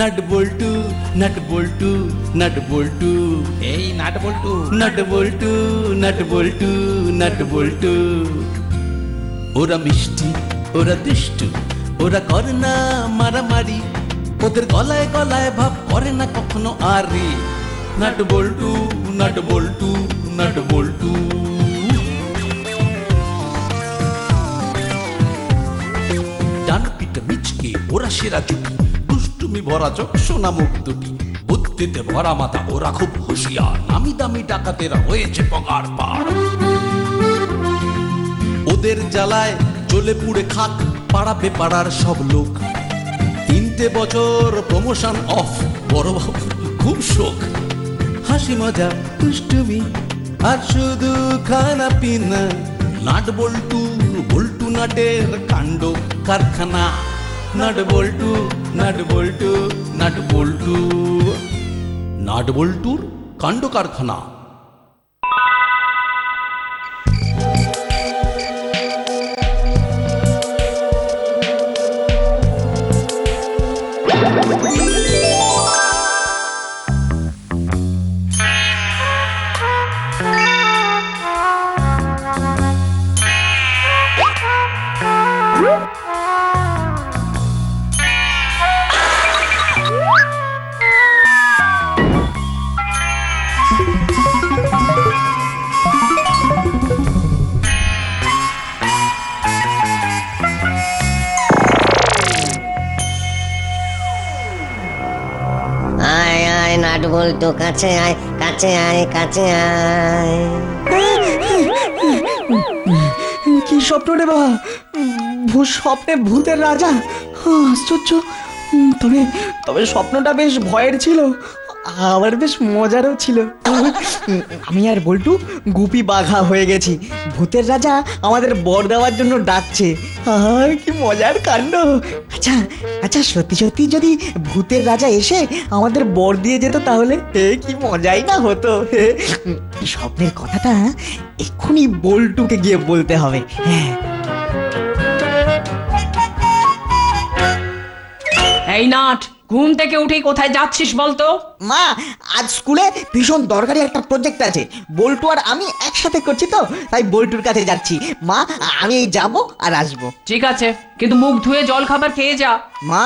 Nut বল্টু nut বল্টু nut বল্টু এই nut বল্টু। Nut বল্টু nut বল্টু nut বল্টু। ওরা মিষ্টি, ওরা দুষ্টু, ওরা করে না মারামারি, ওদের গলায় গলায় ভাব করে না কখনো আরে। নাট বল্টু নাট বল্টু নাট বল্টু। ডান পিঠে মিচকে ওরা সেরা জুটি, দুষ্টুমি ভরা চোখ সোনা মুখ দুটি, বুদ্ধিতে ভরা মাথা ওরা খুব হুঁশিয়ার, নামি দামি ডাকাতেরা হয়েছে পগার পার। ওদের জ্বালায় জ্বলে পুড়ে খাক পাড়াবে পাড়ার সব লোক। 3টে বছর প্রমোশন অফ, বড় বাবু খুব শোক। হাসি মজা দুষ্টুমি আর শুধু খানা পিনা, নাট বল্টু বল্টু নাটের কাণ্ড কারখানা। নাট বল্টু নাট বল্টু নাট বল্টু, নাট বল্টুর কাণ্ড কারখানা। আয় আয় নাট বল্টু, কাছে আয় কাছে আয় কাছে আয়। কি স্বপ্ন রে বাবা? স্বপ্নে ভূতের রাজা? আশ্চর্য। তবে তবে স্বপ্নটা বেশ ভয়ের ছিল, আবার বেশ মজারও ছিল। আমি আর বল্টু গুপি বাঘা হয়ে গেছি, ভূতের রাজা আমাদের বর দেওয়ার জন্য ডাকছে। আর কি মজার কাণ্ড। আচ্ছা আচ্ছা, সত্যি সত্যি যদি ভূতের রাজা এসে আমাদের বর দিয়ে যেত তাহলে কি মজাই না হতো। স্বপ্নের কথাটা এক্ষুনি বল্টুকে গিয়ে বলতে হবে। হ্যাঁ। এই নাট, ঘুম থেকে উঠেই কোথায় যাচ্ছিস বলতো? মা, আজ স্কুলে ভীষণ দরকারি একটা প্রজেক্ট আছে, বল্টু আর আমি একসাথে করছি তো, তাই বল্টুর কাছে যাচ্ছি। মা, আমি এই যাবো আর আসবো। ঠিক আছে, কিন্তু মুখ ধুয়ে জল খাবার খেয়ে যা। মা,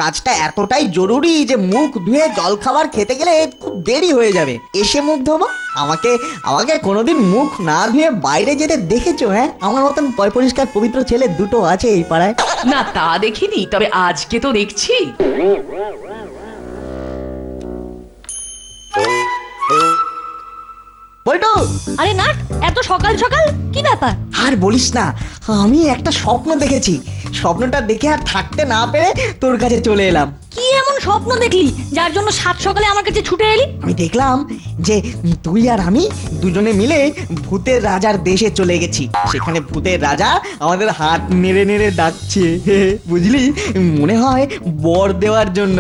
কাজটা এতটাই জরুরি যে মুখ ধুয়ে জল খাবার খেতে গেলে খুব দেরি হয়ে যাবে। এসে মুখ ধোবো? আমাকে আমাকে কোনোদিন মুখ না ধুয়ে বাইরে যেতে দেখেছো? হ্যাঁ, আমার মতন পরিষ্কার পবিত্র ছেলে দুটো আছে এই পাড়ায়। না তা দেখিনি, তবে আজকে তো দেখছি। বল্টু! আরে নাট, এত সকাল সকাল কি ব্যাপার? আর বলিস না, আমি একটা স্বপ্ন দেখেছি। স্বপ্নটা দেখে আর থাকতে না পেরে তোর কাছে চলে এলাম। কি এমন স্বপ্ন দেখলি যার জন্য সাত সকালে আমার কাছে ছুটে এলি? আমি দেখলাম যে তুই আর আমি দুজনে মিলে ভূতের রাজার দেশে চলে গেছি। সেখানে ভূতের রাজা আমাদের হাত নেড়ে নেড়ে ডাকছে, বুঝলি? মনে হয় বর দেওয়ার জন্য,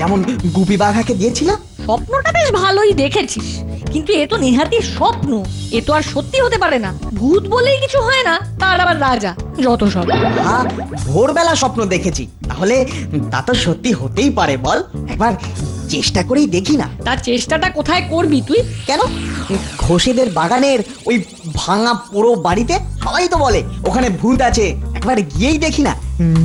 যেমন গুপি বাঘাকে দিয়েছিলাম। স্বপ্নটা বেশ ভালোই দেখেছিস, কিন্তু এ তো নেহাতি স্বপ্ন, এ তো আর সত্যি হতে পারে না। ভূত বলেই কিছু হয় না, তার আবার রাজা, যত সব। ভোরবেলা স্বপ্ন দেখেছি, তাহলে তা তো সত্যি হতেই পারে। বল, একবার চেষ্টা করেই দেখি না? তার চেষ্টাটা কোথায় করবি তুই? কেন? ঘোষেদের বাগানের ওই ভাঙা পুরো বাড়িতে সবাই তো বলে ওখানে ভূত আছে, একবার গিয়েই দেখি না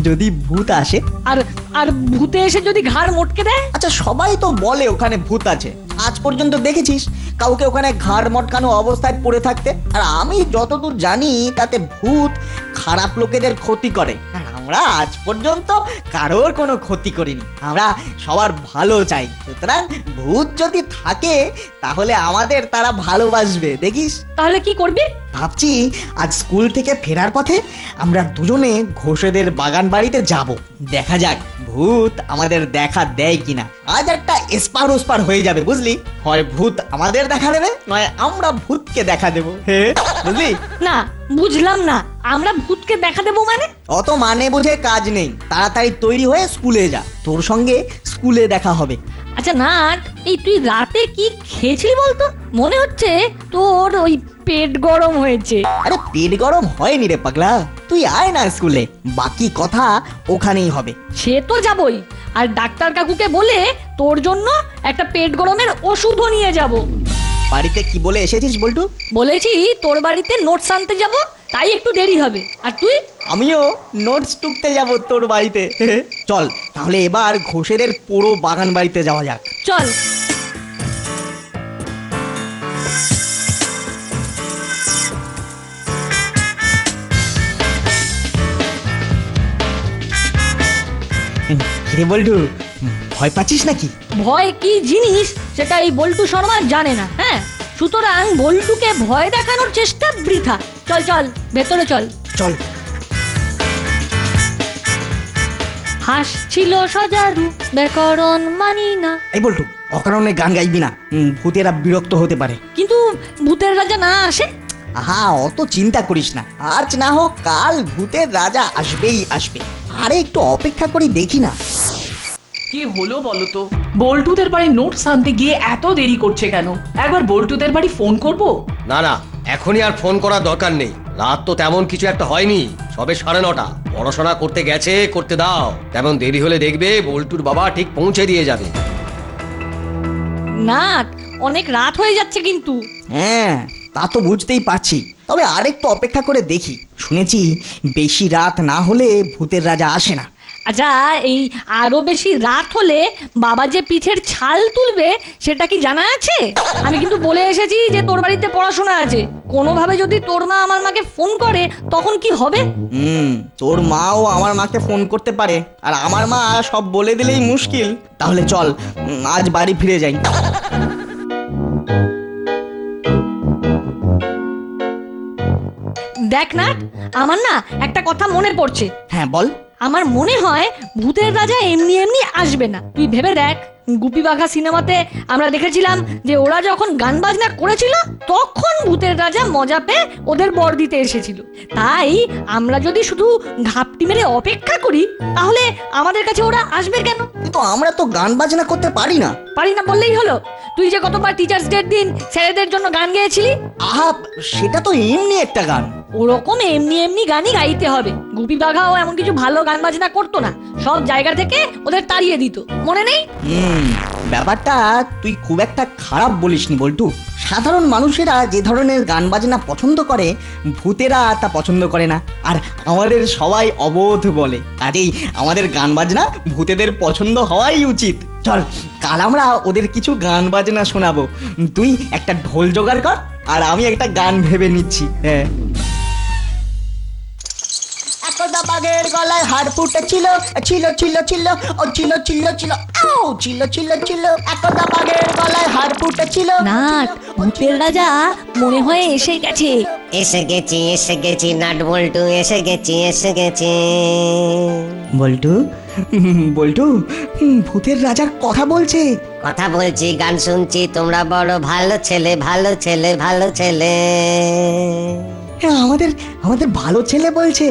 যদি ভূত আসে। আর আর ভূতে এসে যদি ঘাড় মটকে দেয়? আচ্ছা, সবাই তো বলে ওখানে ভূত আছে, আজ পর্যন্ত দেখেছিস কাউকে ওখানে ঘাড় মটকানো অবস্থায় পড়ে থাকতে? আর আমি যতদূর জানি তাতে ভূত খারাপ লোকেদের ক্ষতি করে, আর আমরা আজ পর্যন্ত কারোর কোনো ক্ষতি করিনি। আমরা সবার ভালো চাই, সুতরাং ভূত যদি থাকে তাহলে আমাদের তারা ভালোবাসবে, দেখিস। তাহলে কি করবি? ভাবছি আজ স্কুল থেকে ফেরার পথে আমরা দুজনে ঘোষেদের বাগান বাড়িতে যাব, দেখা যাক ভূত আমাদের দেখা দেয় কিনা। আজ একটা এসপার ওসপার হয়ে যাবে, বুঝলি? হয় ভূত আমাদের দেখা দেবে, নয় আমরা ভূতকে দেখা দেবো, বুঝলি? না, বুঝলাম না, আমরা ভূতকে দেখা দেবো মানে? অত মানে বুঝে কাজ নেই, তাড়াতাড়ি তৈরি হয়ে স্কুলে যা, তোর সঙ্গে স্কুলে দেখা হবে। আচ্ছা নাট, এই তুই রাতে কি খেয়েছিলি বলতো? মনে হচ্ছে তোর ওই পেট গরম হয়েছে। আরে পেট গরম হয়নি রে পাগলা, তুই আয় না স্কুলে, বাকি কথা ওখানেই হবে। সে তো যাবই, আর ডাক্তার কাকুকে বলে তোর জন্য একটা পেট গরমের ওষুধও নিয়ে যাব। বাড়িতে কি বলে এসেছিস বল্টু? বলেছি তোর বাড়িতে নোটস আনতে যাব, তাই একটু দেরি হবে। আর তুই? আমিও নোটস টুকতে যাব তোর বাড়িতে। চল তাহলে এবার ঘোষেদের পুরো বাগান বাড়িতে যাওয়া যাক। চল। রে বল্টু, ভয় পাচ্ছিস নাকি? ভয় কি জিনিস সেটা এই বল্টু শর্মা জানে না। হ্যাঁ, সুতরাং বল্টুকে ভয় দেখানোর চেষ্টা বৃথা। চল চল, ভেতরে চল। চল। হাসছিল সজারু, ব্যাকরণ মানি না। এই বল্টু, অকারণে গান গাইবি না, ভূতেরা বিরক্ত হতে পারে। কিন্তু ভূতের রাজা না আসে? আহা, অত চিন্তা করিস না, আজ না হোক কাল ভূতের রাজা আসবেই আসবে। আরে একটু অপেক্ষা করি, দেখি না। কি হলো বলো তো? বল্টুদের বাড়ি নোটস আনতে গিয়ে এত দেরি করছে কেন? একবার বল্টুদের বাড়ি ফোন করব? না না, এখনই আর ফোন করার দরকার নেই। রাত তো তেমন কিছু একটা হয়নি, সবে 9:30। পড়াশোনা করতে গেছে, করতে দাও। তেমন দেরি হলে দেখবে বল্টুর বাবা ঠিক পৌঁছে দিয়ে যাবে। না, অনেক রাত হয়ে যাচ্ছে কিন্তু। হ্যাঁ, তা তো বুঝতেই পারছি, তবে আরেকটু অপেক্ষা করে দেখি। শুনেছি বেশি রাত না হলে ভূতের রাজা আসে না। আচ্ছা, এই আরো বেশি রাত হলে বাবা যে পিঠের ছাল তুলবে সেটা কি জানা আছে? আমি কিন্তু বলে এসেছি যে তোর বাড়িতে পড়াশোনা আছে। কোনোভাবে যদি তোর মা আমার মাকে ফোন করে তখন কি হবে? তোর মাও আমার মাকে ফোন করতে পারে, আর আমার মা সব বলে দিলেই মুশকিল। তাহলে চল, আজ বাড়ি ফিরে যাই। দেখ না, আমার না একটা কথা মনে পড়ছে। হ্যাঁ বল। আমার মনে হয় ভূতের রাজা এমনি এমনি আসবে না। তুই ভেবে দেখ, গুপি বাঘা সিনেমাতে আমরা দেখেছিলাম যে ওরা যখন গান বাজনা করেছিল তখন ভূতের রাজা মজা পেয়ে ওদের বর দিতে এসেছিল। তাই আমরা যদি শুধু ঘাপটি মেরে অপেক্ষা করি তাহলে আমাদের কাছে ওরা আসবে কেন? কিন্তু আমরা তো গান বাজনা করতে পারি না। পারি না বললেই হলো? তুই যে গতবার টিচার্স ডের দিন ছেলেদের জন্য গান গেয়েছিলি। আহা, সেটা তো এমনি একটা গান। ওরকম এমনি এমনি গানই গাইতে হবে। গুপি বাঘাও এমন কিছু ভালো গান বাজনা করতো না, সব জায়গা থেকে ওদের তাড়িয়ে দিত, মনে নেই? ব্যাপারটা তুই খুব একটা খারাপ বলিসনি বল্টু। সাধারণ মানুষেরা যে ধরনের গান বাজনা পছন্দ করে ভূতেরা তা পছন্দ করে না, আর আমাদের সবাই অবোধ বলে। কাজেই আমাদের গান বাজনা ভূতেদের পছন্দ হওয়াই উচিত। চল, কাল আমরা ওদের কিছু গান বাজনা শোনাবো। তুই একটা ঢোল জোগাড় কর, আর আমি একটা গান ভেবে নিচ্ছি। হ্যাঁ। একদা বাঘের গলায় হাড় ফুটে ছিল, ছিল ছিল ছিল, ও ছিল ছিল ছিল, আও ছিল ছিল ছিল। একদা বাঘের গলায় হাড় ফুটে ছিল। না, ভূতের রাজা মনে হয় এসে গেছে। এসে গেছি নাট বল্টু, এসে গেছি। বল্টু, বল্টু, ভূতের রাজার কথা বলছে। কথা বলছি, গান শুনছি, তোমরা বড় ভালো ছেলে, ভালো ছেলে, ভালো ছেলে। হ্যাঁ, আমাদের আমাদের ভালো ছেলে বলছে।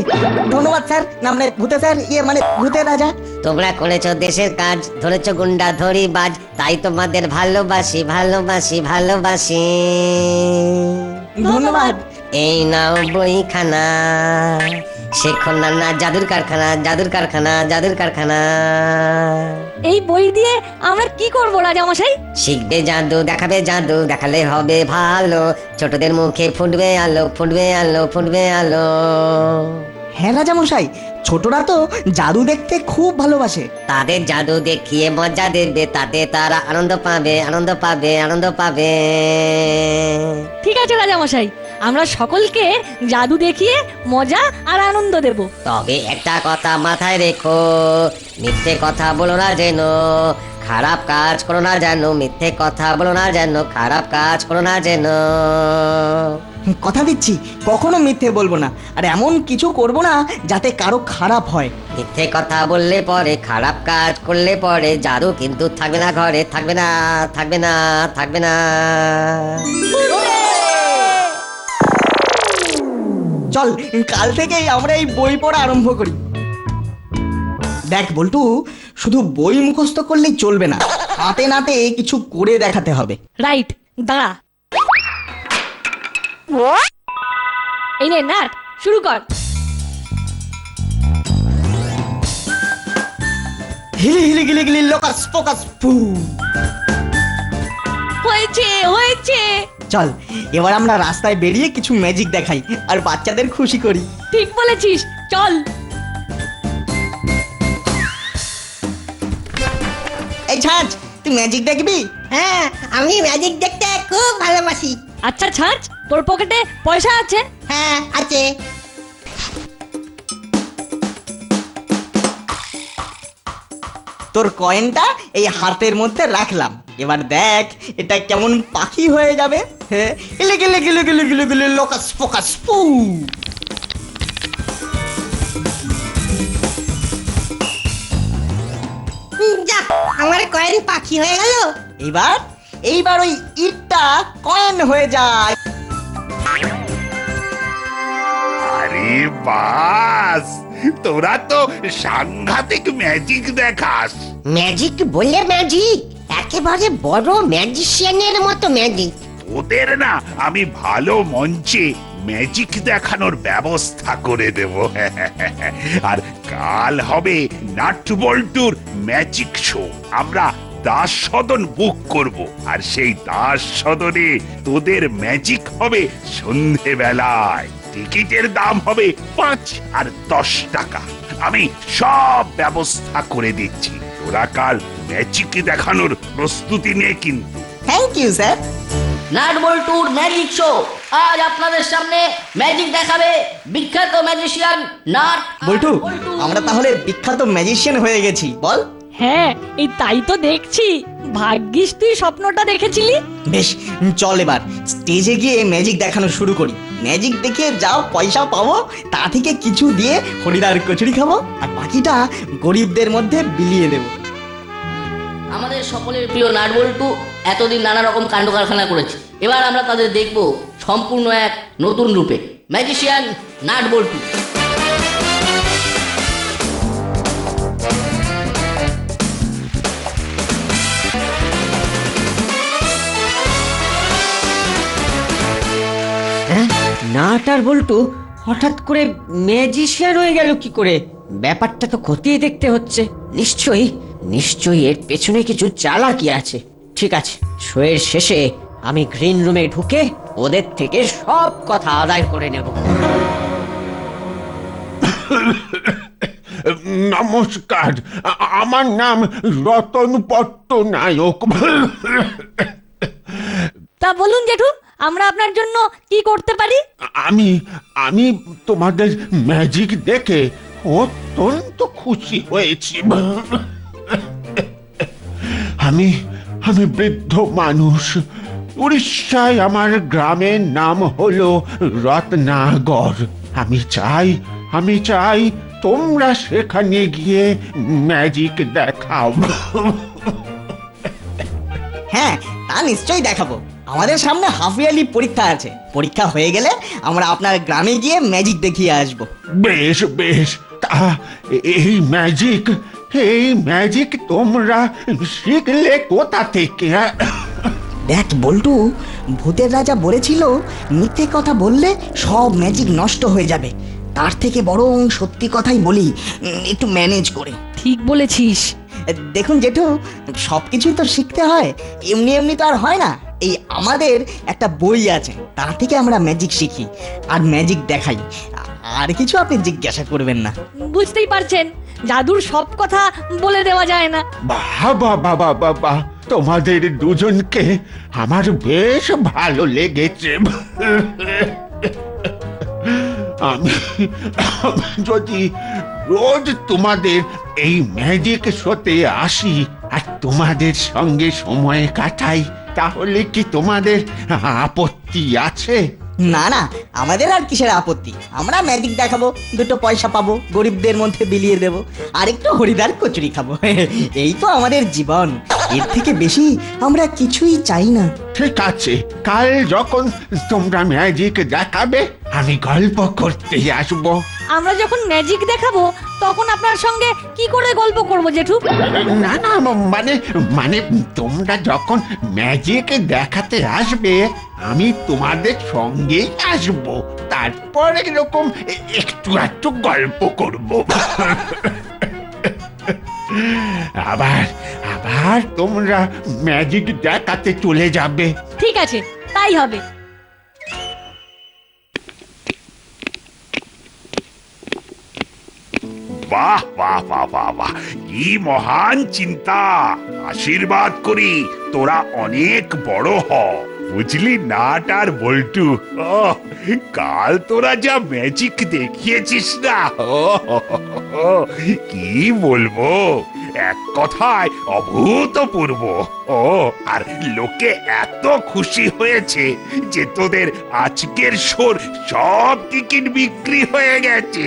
ধন্যবাদ স্যার, না মানে ভূতের স্যার, মানে ভূতের রাজা। তোমরা করেছো দেশের কাজ, ধরেছো গুন্ডা ধরি বাজ, তাই তোমাদের ভালোবাসি, ভালোবাসি, ভালোবাসি। ধন্যবাদ। এই নাও বইখানা, শেখো না না জাদুর কারখানা, জাদুর কারখানা, জাদুর কারখানা। এই বই দিয়ে আমরা কি করব রাজামশাই? শিখবে জাদু, দেখাবে জাদু, দেখালে হবে ভালো। ছোটদের মুখে ফুটবে আলো, ফুটবে আলো, ফুটবে আলো। হ্যাঁ রাজামশাই, ছোটরা তো জাদু দেখতে খুব ভালোবাসে। তাদের জাদু দেখিয়ে মজা দেবে, তাতে তারা আনন্দ পাবে, আনন্দ পাবে, আনন্দ পাবে। ঠিক আছে রাজামশাই, আমরা সকলকে জাদু দেখিয়ে মজা আর আনন্দ দেব। তবে একটা কথা মাথায় রেখো, মিথ্যে কথা বলো না যেন, খারাপ কাজ করো না যেন, মিথ্যে কথা বলো না যেন, খারাপ কাজ করো না যেন। কথা দিচ্ছি, কখনো মিথ্যে বলবো না, আর এমন কিছু করব না যাতে কারো খারাপ হয়। মিথ্যে কথা বললে পরে, খারাপ কাজ করলে পরে, জাদু কিন্তু থাকবে না ঘরে, থাকবে না, থাকবে না, থাকবে না। চল, কাল থেকেই আমরা এই বই পড়া আরম্ভ করি। দেখ বল্টু, শুধু বই মুখস্থ করলেই চলবে না, হাতে নাতে কিছু করে দেখাতে হবে। রাইট, দাঁড়া। এই নে নাট শুরু কর। হিলি হিলি গিলি গিলি লোকাস ফোকাস ফু। হয়েছে হয়েছে। চল এবার আমরা রাস্তায় বেরিয়ে কিছু ম্যাজিক দেখাই আর বাচ্চাদের খুশি করি। ঠিক বলেছিস, চল। এই ছাঁচ, তুই ম্যাজিক দেখবি? হ্যাঁ, আমি ম্যাজিক দেখতে খুব ভালোবাসি। আচ্ছা ছাঁচ, তোর পকেটে পয়সা আছে? হ্যাঁ, আছে। তোর কয়েনটা এই হাতের মধ্যে রাখলাম, এবার দেখ এটা কেমন পাখি হয়ে যাবে। হ্যাঁ, গিলে গিলে গিলে গিলে গিলে গিলে লোকাস ফোকাস ফু। যাক, আমার কয়েন পাখি হয়ে গেল। এইবার এইবার ওই ইটটা কয়েন হয়ে যায়। আরে বাস, তোরা তো সাংঘাতিক ম্যাজিক দেখাস। ম্যাজিক বললে ম্যাজিক, একেবারে বড় ম্যাজিশিয়ানের মতো ম্যাজিক। ওদের না আমি ভালো মঞ্চে ম্যাজিক দেখানোর ব্যবস্থা করে দেব। আর কাল হবে নাট বল্টুর ম্যাজিক শো। আমরা দাস সদন বুক করব, আর সেই দাস সদনে তোদের ম্যাজিক হবে সন্ধেবেলায়। টিকিটের দাম হবে 5 আর 10 টাকা। আমি সব ব্যবস্থা করে দিচ্ছি। তোরা কাল ম্যাজিক দেখানোর প্রস্তুতি নে কিন্তু। Thank you sir. নাট বল্টুর ম্যাজিক শো। আজ আপনাদের সামনে ম্যাজিক দেখাবে বিখ্যাত ম্যাজিশিয়ান নাট বল্টু, আমরা তাহলে বিখ্যাত ম্যাজিশিয়ান হয়ে গেছি বল। হ্যাঁ, এই তাই তো দেখছি। ভাগ্যিস তুই স্বপ্নটা দেখেছিলি। বেশ, চল এবার স্টেজে গিয়ে ম্যাজিক দেখানো শুরু করি। ম্যাজিক দেখে যা পয়সা পাবো তা থেকে কিছু দিয়ে হরিদার কচুরি খাবো, আর বাকিটা গরিবদের মধ্যে বিলিয়ে দেবো। আমাদের সকলের প্রিয় নাট বল্টু এতদিন নানা রকম কাণ্ড কারখানা করেছে। এবার আমরা তাদের দেখব সম্পূর্ণ এক নতুন রূপে। ম্যাজিশিয়ান নাট বল্টু। নাট আর বল্টু হঠাৎ করে ম্যাজিশিয়ান হয়ে গেল কি করে? ব্যাপারটা তো খতিয়ে দেখতে হচ্ছে। নিশ্চয়ই এর পেছনে কিছু চালাকি আছে। ঠিক আছে, শোয়ের শেষে আমি গ্রিন রুমে ঢুকে ওদের থেকে সব কথা আদায় করে নেব। নমস্কার, আমার নাম রতন পট্টনায়ক। তা বলুন জেঠু, আমরা আপনার জন্য কি করতে পারি? আমি তোমাদের ম্যাজিক দেখে অত্যন্ত খুশি হয়েছি। আমি বৃদ্ধ মানুষ। উড়িষ্যায় আমার গ্রামের নাম হলো রত্নাগড়। আমি চাই তোমরা সেখানে গিয়ে ম্যাজিক দেখাও। হ্যাঁ, তা নিশ্চয়ই দেখাবো। আমাদের সামনে হাফ ইয়ারলি পরীক্ষা আছে। পরীক্ষা হয়ে গেলে আমরা আপনার গ্রামে গিয়ে ম্যাজিক দেখিয়ে আসবো। বেশ, তা এই ম্যাজিক তোমরা শিখলে কোথা থেকে? দেখ বল্টু, ভূতের রাজা বলেছিল মিথ্যে কথা বললে সব ম্যাজিক নষ্ট হয়ে যাবে। তার থেকে বরং সত্যি কথাই বলি, একটু ম্যানেজ করে। ঠিক বলেছিস। দেখুন জেঠু, সবকিছুই তো শিখতে হয়, এমনি এমনি তো আর হয় না। এই আমাদের একটা বই আছে, তার থেকে আমরা ম্যাজিক শিখি আর ম্যাজিক দেখাই। আর কিছু আপনি জিজ্ঞাসা করবেন না। বুঝতেই পারছেন, জাদুর সব কথা বলে দেওয়া যায় না। বাবা, তোমাদের দুজনকে আমার বেশ ভালো লেগেছে। আমি যদি রোজ তোমাদের এই ম্যাজিক শোতে আসি আর তোমাদের সঙ্গে সময় কাটাই, তাহলে কি তোমাদের আপত্তি আছে? না, আমাদের আর কিসের আপত্তি। আমরা ম্যাজিক দেখাবো, দুটো পয়সা পাবো, গরিবদের মধ্যে বিলিয়ে দেবো, আর একটু হরিদার কচুরি খাবো। এই তো আমাদের জীবন। এর থেকে বেশি আমরা কিছুই চাই না। ঠিক আছে, কাল যখন তোমরা ম্যাজিক দেখাবে আমি গল্প করতে আসবো। আমরা যখন ম্যাজিক দেখাবো তখন আপনার সঙ্গে কি করে গল্প করব জেঠু? না না মানে মানে তোমরা যখন ম্যাজিক দেখাতে আসবে আমি তোমাদের সঙ্গেই আসবো, তারপর এরকম একটু একটু গল্প করব। আবার আবার তোমরা ম্যাজিক দেখাতে চলে যাবে। ঠিক আছে, তাই হবে। বাহ বাহ বাহ বাহ বাহ, কি মহান চিন্তা! আশীর্বাদ করি তোরা অনেক বড় হ, বুঝলি নাট আর বল্টু। ওহ, কাল তোরা যা ম্যাজিক দেখিয়েছিস না, কি বলবো, এক কথায় অভূতপূর্ব। ও আর লোকে এত খুশি হয়েছে যে তোদের আজকের শোর সব টিকিট বিক্রি হয়ে গেছে,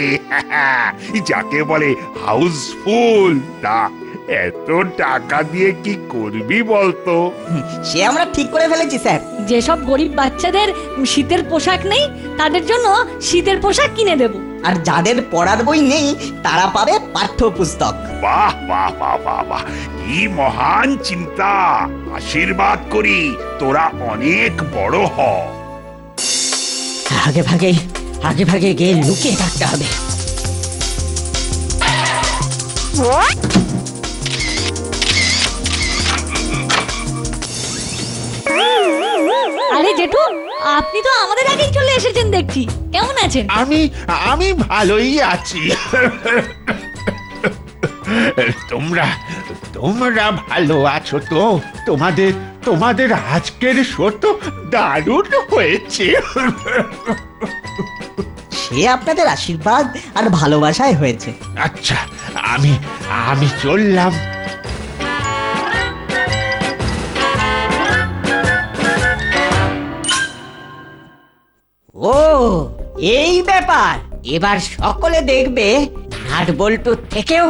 যাকে বলে হাউসফুল। তা এত টাকা দিয়ে কি করবি বলতো? সে আমরা ঠিক করে ফেলেছি স্যার। যেসব গরিব বাচ্চাদের শীতের পোশাক নেই তাদের জন্য শীতের পোশাক কিনে দেব। আর যাদের পড়ার বই নেই তারা পাবে পাঠ্যপুস্তক। বাহ বাহ বাহ বাহ বাহ, কি মহান চিন্তা! আশীর্বাদ করি তোরা অনেক বড় হ। আগে ভাগে গিয়ে লুকিয়ে থাকতে হবে। আরে জেঠু, আপনি তো আমাদের আগেই চলে এসেছেন দেখছি। কেমন আছেন? আমি ভালোই আছি। তোমরা তোমরা ভালো আছো তো? তোমাদের আজকের শো তো দারুণ হয়েছে। সে আপনাদের আশীর্বাদ আর ভালোবাসায় হয়েছে। আচ্ছা, আমি চললাম। ও এই ব্যাপার, এবার সকলে দেখবে নাট বল্টুর থেকেও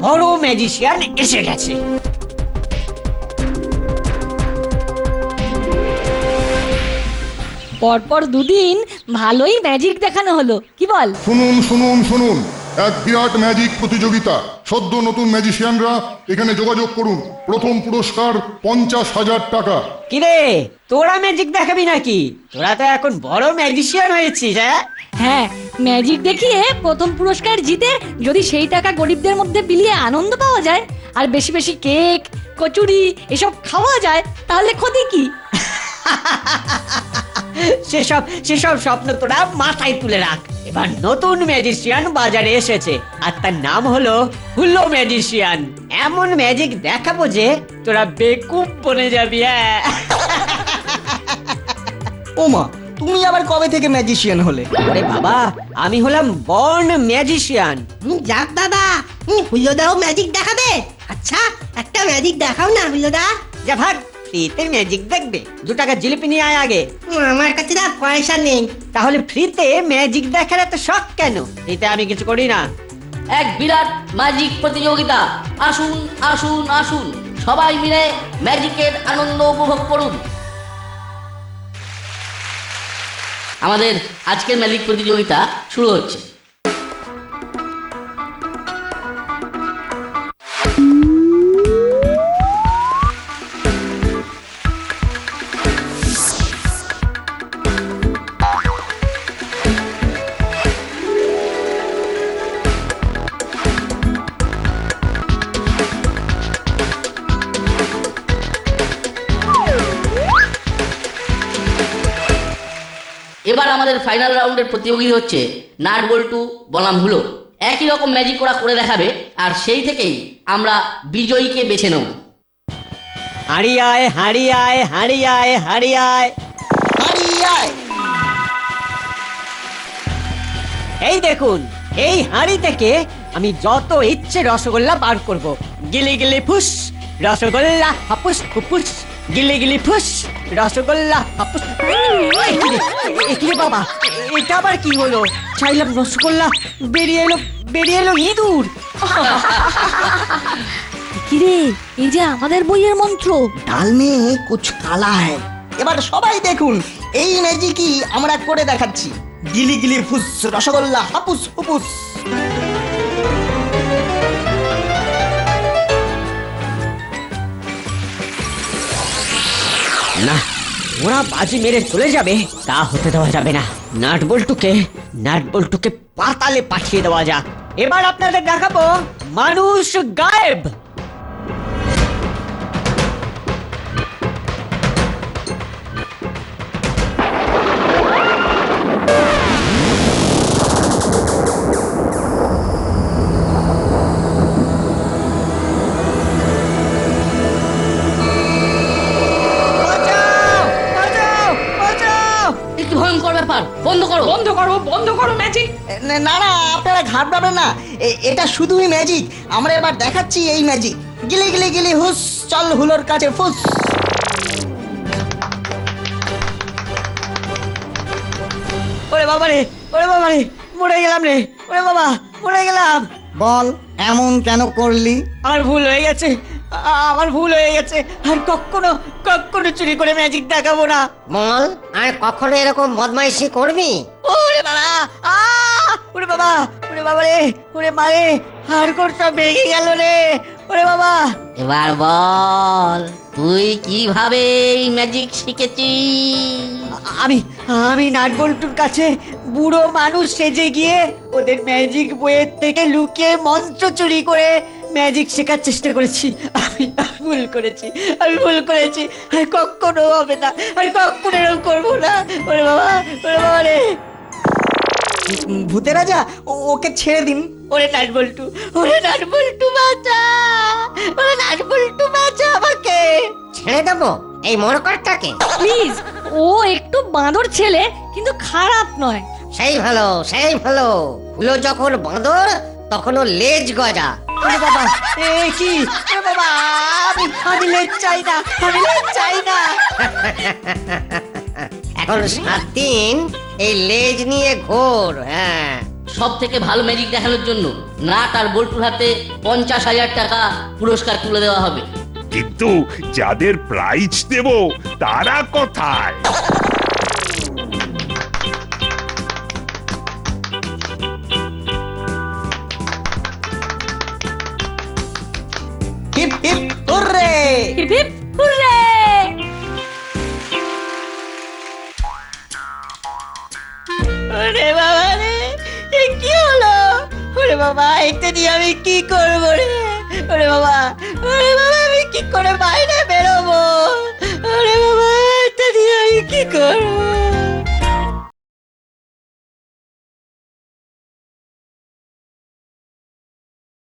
বড় ম্যাজিশিয়ান এসে গেছে। পরপর দুদিন ভালোই ম্যাজিক দেখানো হলো, কি বল? শুনুন শুনুন শুনুন, এক বিরাট ম্যাজিক প্রতিযোগিতা। সদ্য নতুন ম্যাজিশিয়ানরা এখানে যোগাযোগ করুন। প্রথম পুরস্কার 50,000 টাকা। কিরে, তোরা ম্যাজিক দেখাবি নাকি? তোরা তো এখন বড় ম্যাজিশিয়ান হয়েছিস। হ্যাঁ, ম্যাজিক দেখিয়ে প্রথম পুরস্কার জিতে যদি সেই টাকা গরিবদের মধ্যে বিলিয়ে আনন্দ পাওয়া যায় আর বেশি বেশি কেক কচুরি এসব খাওয়া যায় তাহলে ক্ষতি কি? সেসব স্বপ্ন তোরা মাথায় তুলে রাখ। এবার নতুন ম্যাজিশিয়ান বাজারে এসেছে আর তার নাম হলো হুলো ম্যাজিশিয়ান। এমন ম্যাজিক দেখাবো যে তোরা বেকুব বনে যাবি। ওমা, তুমি আবার কবে থেকে ম্যাজিশিয়ান হলে? আরে বাবা, আমি হলাম বর্ন ম্যাজিশিয়ান। যাক দাদা, হুলোদাও ম্যাজিক দেখাবে? আচ্ছা, একটা ম্যাজিক দেখাও না হুলোদা। যা ভাগ, ফ্রিতে ম্যাজিক দেখবে? 2 টাকা জিলিপি নিয়ে আয় আগে। আমার কাছে না পয়সা নেই। তাহলে ফ্রিতে ম্যাজিক দেখার এত শখ কেন? ফ্রিতে আমি কিছু করি না। এক বিরাট ম্যাজিক প্রতিযোগিতা। আসুন আসুন আসুন, সবাই মিলে ম্যাজিকের আনন্দ উপভোগ করুন। আমাদের আজকের ম্যাজিক প্রতিযোগিতা শুরু হচ্ছে। এবার আমাদের ফাইনাল রাউন্ডের প্রতিযোগী হচ্ছে নাট বল্টু বনাম হুলো। একই রকম ম্যাজিক ওরা করে দেখাবে আর সেই থেকেই আমরা বিজয়ীকে বেছে নেব। হারিয়ায় হারিয়ায় হারিয়ায় হারিয়ায় হারিয়ায়। এই দেখুন, এই হাঁড়ি থেকে আমি যত ইচ্ছে রসগোল্লা বার করব। গিলি গিলি ফুস, রসগোল্লা হাপুস ফুপুস, গিলি গিলি ফুস, রসগোল্লা হাপুস। এ বাবা, এটা আবার কি হলো? চাইলাম রসগোল্লা, বেরিয়ে এলো ইঁদুর। কিরে, এই যে আমাদের বইয়ের মন্ত্র। ডাল মে কুছ কালা হ্যায়। এবার সবাই দেখুন, এই ম্যাজিকই আমরা করে দেখাচ্ছি। গিলি গিলি ফুস রসগোল্লা হাপুস হুপুস। না, ওরা বাজি মেরে চলে যাবে তা হতে দেওয়া যাবে না। নাট বল্টুকে পাতালে পাঠিয়ে দেওয়া যাক। এবার আপনাদের দেখাবো মানুষ গায়েব। এ কি ভয়ঙ্কর ব্যাপার, বন্ধ করো। বন্ধ করো ম্যাজিক। না না, আপনারা ঘাবড়াবেন না, এটা শুধুই ম্যাজিক। আমরা এবার দেখাচ্ছি এই ম্যাজিক। গিলি গিলি গিলি হুস, চল হুলোর কাছে ফুস। ওরে বাবা রে, মরে গেলাম রে, ওরে বাবা মরে গেলাম। বল এমন কেন করলি? আমার ভুল হয়ে গেছে, আর কখনো চুরি করে ম্যাজিক দেখাবো না। বল আর কখনো এরকম বদমাইশি করবি? ওরে বাবা, ওরে বাবা, ওরে বাবা রে, ওরে মারে, হাড়গোড় সব ভেঙে গেল রে, ওরে বাবা। এবার বল তুই কিভাবে এই ম্যাজিক শিখেছিস? আমি নাটবল্টুর কাছে বুড়ো মানুষ সেজে গিয়ে ওদের ম্যাজিক বইয়ের থেকে লুকিয়ে মন্ত্র চুরি করে ম্যাজিক শেখার চেষ্টা করেছি। আমি ভুল করেছি। আর কখনো হবে না, আর কখনো এরকম করবো না। ওরে বাবা রে। ভূতের রাজা, ওকে ছেড়ে দিন। ওরে নাটবল্টু বাঁচা, আমাকে ছেড়ে দেবো এই মরকটটাকে? প্লিজ, ও একটু বাঁদর ছেলে কিন্তু খারাপ নয়। সেই ভালো। হুলো যখন বাঁদর তখন ও লেজ গজা। ওরে বাবা, এ কি? ওরে বাবা, আমি লেজ চাই না। এখন 7 দিন এই লেজ নিয়ে ঘোর। হ্যাঁ, সব থেকে ভালো ম্যাজিক দেখানোর জন্য নাট আর বল্টুর হাতে 50,000 টাকা পুরস্কার তুলে দেওয়া হবে। কিন্তু যাদের প্রাইজ দেব তারা কোথায়? Hip hip hurray! Hip hip hurray! ওরে বাবা রে, এ কি হলো? ওরে বাবা, এটা দিয়ে আমি কি করবো রে? ওরে বাবা